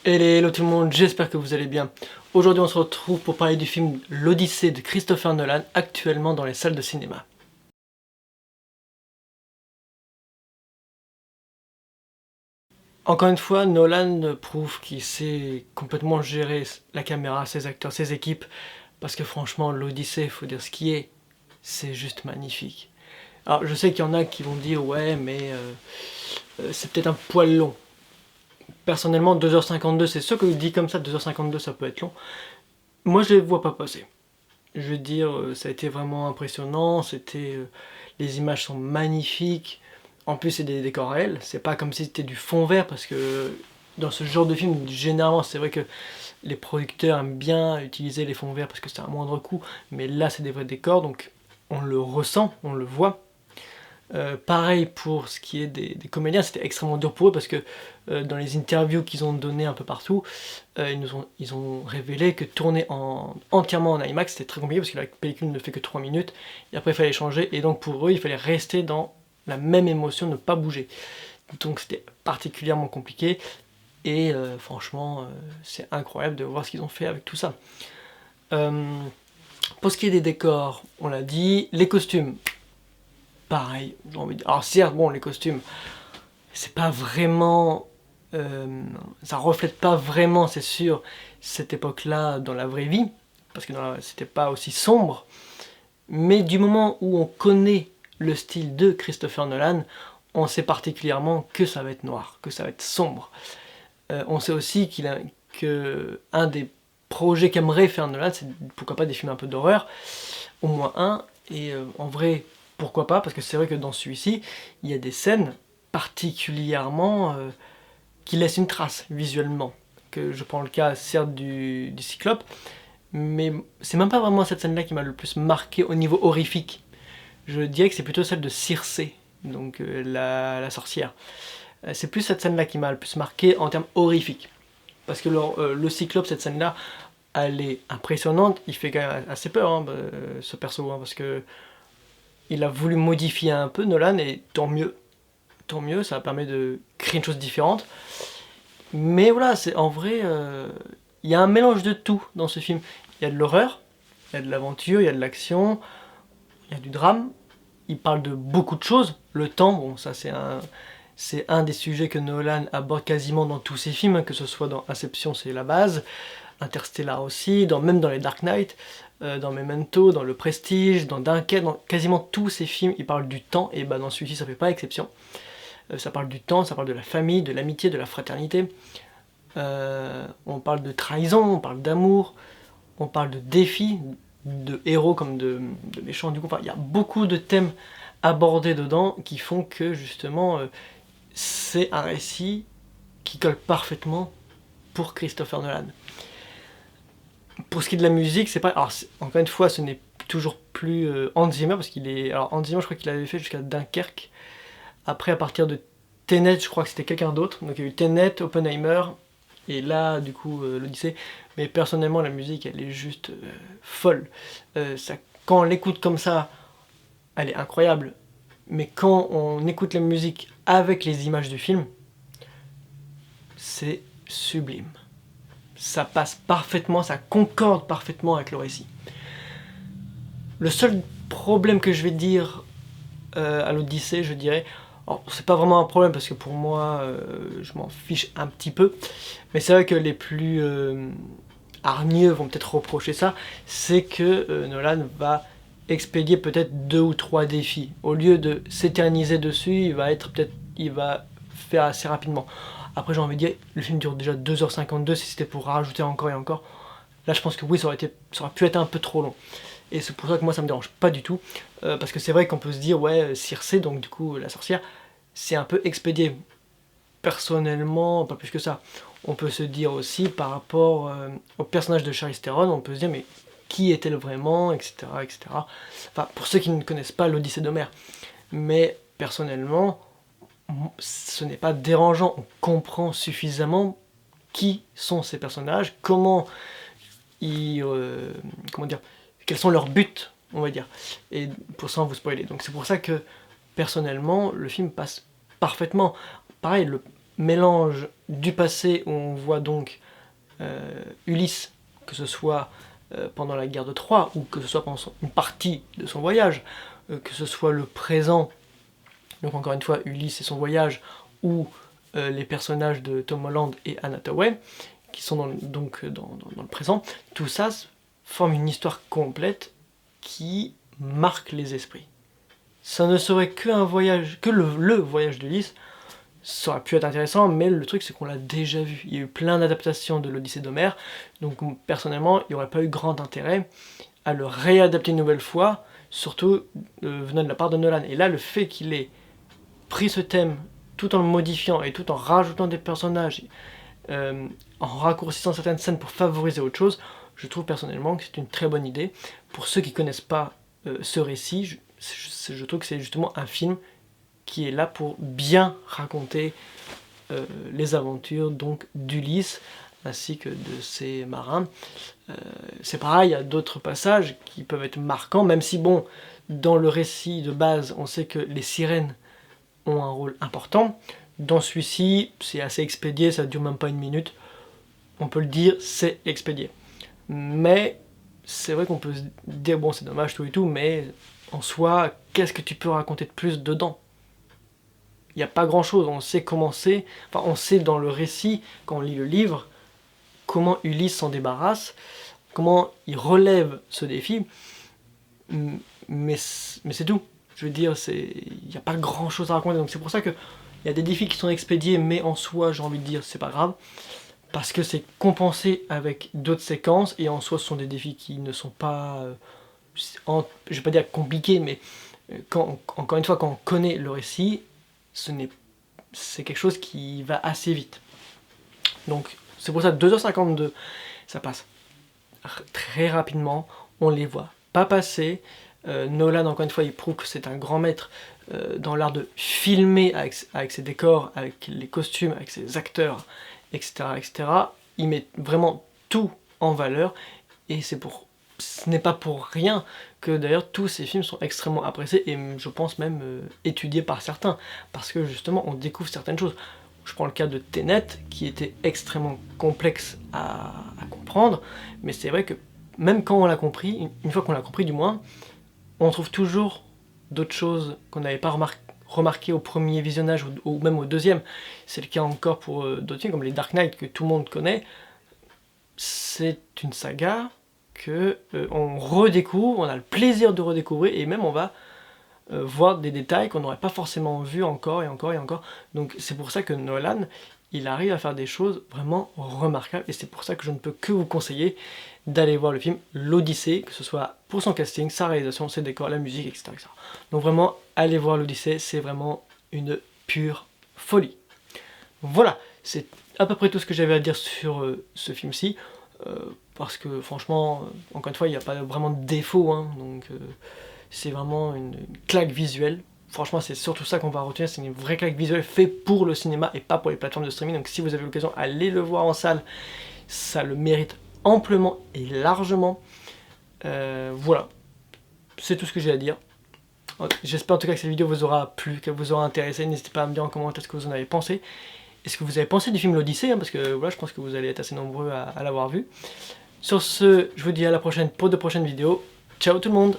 Hello tout le monde, j'espère que vous allez bien. Aujourd'hui on se retrouve pour parler du film L'Odyssée de Christopher Nolan, actuellement dans les salles de cinéma. Encore une fois, Nolan prouve qu'il sait complètement gérer la caméra, ses acteurs, ses équipes, parce que franchement L'Odyssée, faut dire ce qui est, c'est juste magnifique. Alors je sais qu'il y en a qui vont dire ouais mais c'est peut-être un poil long. Personnellement 2h52, c'est sûr que je dis comme ça, 2h52 ça peut être long. Moi je les vois pas passer. Je veux dire, ça a été vraiment impressionnant, les images sont magnifiques, en plus c'est des décors réels, c'est pas comme si c'était du fond vert, parce que dans ce genre de film, généralement c'est vrai que les producteurs aiment bien utiliser les fonds verts parce que c'est un moindre coût, mais là c'est des vrais décors, donc on le ressent, on le voit. Pareil pour ce qui est des comédiens, c'était extrêmement dur pour eux parce que dans les interviews qu'ils ont données un peu partout, ils ont révélé que tourner entièrement en IMAX c'était très compliqué parce que la pellicule ne fait que 3 minutes et après il fallait changer et donc pour eux il fallait rester dans la même émotion, ne pas bouger. Donc c'était particulièrement compliqué et franchement c'est incroyable de voir ce qu'ils ont fait avec tout ça. Pour ce qui est des décors, on l'a dit, les costumes, pareil, j'ai envie de... Alors certes, bon, les costumes, c'est pas vraiment... ça reflète pas vraiment, c'est sûr, cette époque-là dans la vraie vie, parce que c'était pas aussi sombre, mais du moment où on connaît le style de Christopher Nolan, on sait particulièrement que ça va être noir, que ça va être sombre. On sait aussi que un des projets qu'aimerait faire Nolan, c'est pourquoi pas des films un peu d'horreur, au moins un, et en vrai, pourquoi pas, parce que c'est vrai que dans celui-ci, il y a des scènes particulièrement qui laissent une trace visuellement. Que je prends le cas certes du Cyclope, mais c'est même pas vraiment cette scène-là qui m'a le plus marqué au niveau horrifique. Je dirais que c'est plutôt celle de Circé, donc la sorcière. C'est plus cette scène-là qui m'a le plus marqué en termes horrifiques. Parce que le Cyclope, cette scène-là, elle est impressionnante, il fait quand même assez peur, hein, ce perso, hein, parce que il a voulu modifier un peu Nolan, et tant mieux, ça permet de créer une chose différente. Mais voilà, c'est en vrai, il y a un mélange de tout dans ce film. Il y a de l'horreur, il y a de l'aventure, il y a de l'action, il y a du drame. Il parle de beaucoup de choses. Le temps, bon, ça c'est un des sujets que Nolan aborde quasiment dans tous ses films, hein, que ce soit dans Inception, c'est la base, Interstellar aussi, même dans les Dark Knight, dans Memento, dans Le Prestige, dans Dunkerque, dans quasiment tous ces films, il parle du temps, et bah dans celui-ci ça fait pas exception. Ça parle du temps, ça parle de la famille, de l'amitié, de la fraternité. On parle de trahison, on parle d'amour, on parle de défis, de héros comme de méchants. Du coup, enfin, il y a beaucoup de thèmes abordés dedans qui font que justement c'est un récit qui colle parfaitement pour Christopher Nolan. Pour ce qui est de la musique, c'est pas. Alors, encore une fois, ce n'est toujours plus Hans Zimmer parce qu'il est. Alors, Hans Zimmer, je crois qu'il avait fait jusqu'à Dunkerque. Après, à partir de Tenet, je crois que c'était quelqu'un d'autre. Donc, il y a eu Tenet, Oppenheimer, et là, du coup, l'Odyssée. Mais personnellement, la musique, elle est juste folle. Quand on l'écoute comme ça, elle est incroyable. Mais quand on écoute la musique avec les images du film, c'est sublime. Ça passe parfaitement, ça concorde parfaitement avec le récit. Le seul problème que je vais dire à l'Odyssée, je dirais, c'est pas vraiment un problème parce que pour moi, je m'en fiche un petit peu, mais c'est vrai que les plus hargneux vont peut-être reprocher ça, c'est que Nolan va expédier peut-être 2 ou 3 défis. Au lieu de s'éterniser dessus, il va faire assez rapidement. Après, j'ai envie de dire, le film dure déjà 2h52, si c'était pour rajouter encore et encore. Là, je pense que oui, ça aurait pu être un peu trop long. Et c'est pour ça que moi, ça me dérange pas du tout. Parce que c'est vrai qu'on peut se dire, ouais, Circé, donc du coup, la sorcière, c'est un peu expédié. Personnellement, pas plus que ça. On peut se dire aussi, par rapport au personnage de Charlize Theron, on peut se dire, mais qui est-elle vraiment, etc., etc. Enfin, pour ceux qui ne connaissent pas l'Odyssée d'Homère. Mais personnellement, ce n'est pas dérangeant. On comprend suffisamment qui sont ces personnages, comment dire, quels sont leurs buts, on va dire, et pour sans vous spoiler. Donc c'est pour ça que personnellement le film passe parfaitement. Pareil, mélange du passé où on voit donc Ulysse, que ce soit pendant la guerre de Troie ou que ce soit pendant une partie de son voyage, que ce soit le présent, donc encore une fois Ulysse et son voyage, ou les personnages de Tom Holland et Anne Hathaway, qui sont dans le présent, tout ça forme une histoire complète qui marque les esprits. Ça ne serait qu'un voyage, que le voyage d'Ulysse, ça aurait pu être intéressant, mais le truc c'est qu'on l'a déjà vu. Il y a eu plein d'adaptations de l'Odyssée d'Homère, donc personnellement, il n'y aurait pas eu grand intérêt à le réadapter une nouvelle fois, surtout venant de la part de Nolan. Et là, le fait qu'il ait pris ce thème tout en le modifiant et tout en rajoutant des personnages, en raccourcissant certaines scènes pour favoriser autre chose, je trouve personnellement que c'est une très bonne idée. Pour ceux qui ne connaissent pas ce récit, je trouve que c'est justement un film qui est là pour bien raconter les aventures donc d'Ulysse ainsi que de ses marins. C'est pareil, il y a d'autres passages qui peuvent être marquants, même si bon, dans le récit de base, on sait que les sirènes ont un rôle important. Dans celui-ci, c'est assez expédié, ça dure même pas une minute. On peut le dire, c'est expédié. Mais c'est vrai qu'on peut se dire, bon c'est dommage tout et tout, mais en soi, qu'est-ce que tu peux raconter de plus dedans? Il n'y a pas grand chose, on sait comment c'est, enfin on sait dans le récit, quand on lit le livre, comment Ulysse s'en débarrasse, comment il relève ce défi, mais c'est tout. Je veux dire, il n'y a pas grand chose à raconter, donc c'est pour ça qu'il y a des défis qui sont expédiés, mais en soi, j'ai envie de dire, c'est pas grave, parce que c'est compensé avec d'autres séquences, et en soi, ce sont des défis qui ne sont pas, je vais pas dire compliqués, mais encore une fois, quand on connaît le récit, c'est quelque chose qui va assez vite. Donc, c'est pour ça, 2h52, ça passe très rapidement, on les voit pas passer. Nolan, encore une fois, il prouve que c'est un grand maître dans l'art de filmer avec ses décors, avec les costumes, avec ses acteurs, etc., etc. Il met vraiment tout en valeur, et ce n'est pas pour rien que d'ailleurs tous ces films sont extrêmement appréciés, et je pense même étudiés par certains, parce que justement on découvre certaines choses. Je prends le cas de Tenet, qui était extrêmement complexe à comprendre, mais c'est vrai que même quand on l'a compris, une fois qu'on l'a compris du moins, on trouve toujours d'autres choses qu'on n'avait pas remarqué au premier visionnage ou même au deuxième. C'est le cas encore pour d'autres films comme les Dark Knight que tout le monde connaît. C'est une saga que on redécouvre, on a le plaisir de redécouvrir, et même on va voir des détails qu'on n'aurait pas forcément vus encore et encore et encore. Donc c'est pour ça que Nolan, il arrive à faire des choses vraiment remarquables, et c'est pour ça que je ne peux que vous conseiller d'aller voir le film L'Odyssée, que ce soit pour son casting, sa réalisation, ses décors, la musique, etc., etc. Donc vraiment, allez voir L'Odyssée, c'est vraiment une pure folie. Voilà, c'est à peu près tout ce que j'avais à dire sur ce film-ci, parce que franchement, encore une fois, il n'y a pas vraiment de défaut, hein, donc c'est vraiment une claque visuelle. Franchement, c'est surtout ça qu'on va retenir, c'est une vraie claque visuelle faite pour le cinéma et pas pour les plateformes de streaming. Donc si vous avez l'occasion, allez le voir en salle, ça le mérite amplement et largement. Voilà, c'est tout ce que j'ai à dire. J'espère en tout cas que cette vidéo vous aura plu, qu'elle vous aura intéressé. N'hésitez pas à me dire en commentaire ce que vous en avez pensé. Est-ce que vous avez pensé du film L'Odyssée, hein, parce que voilà, je pense que vous allez être assez nombreux à l'avoir vu. Sur ce, je vous dis à la prochaine pour de prochaines vidéos. Ciao tout le monde!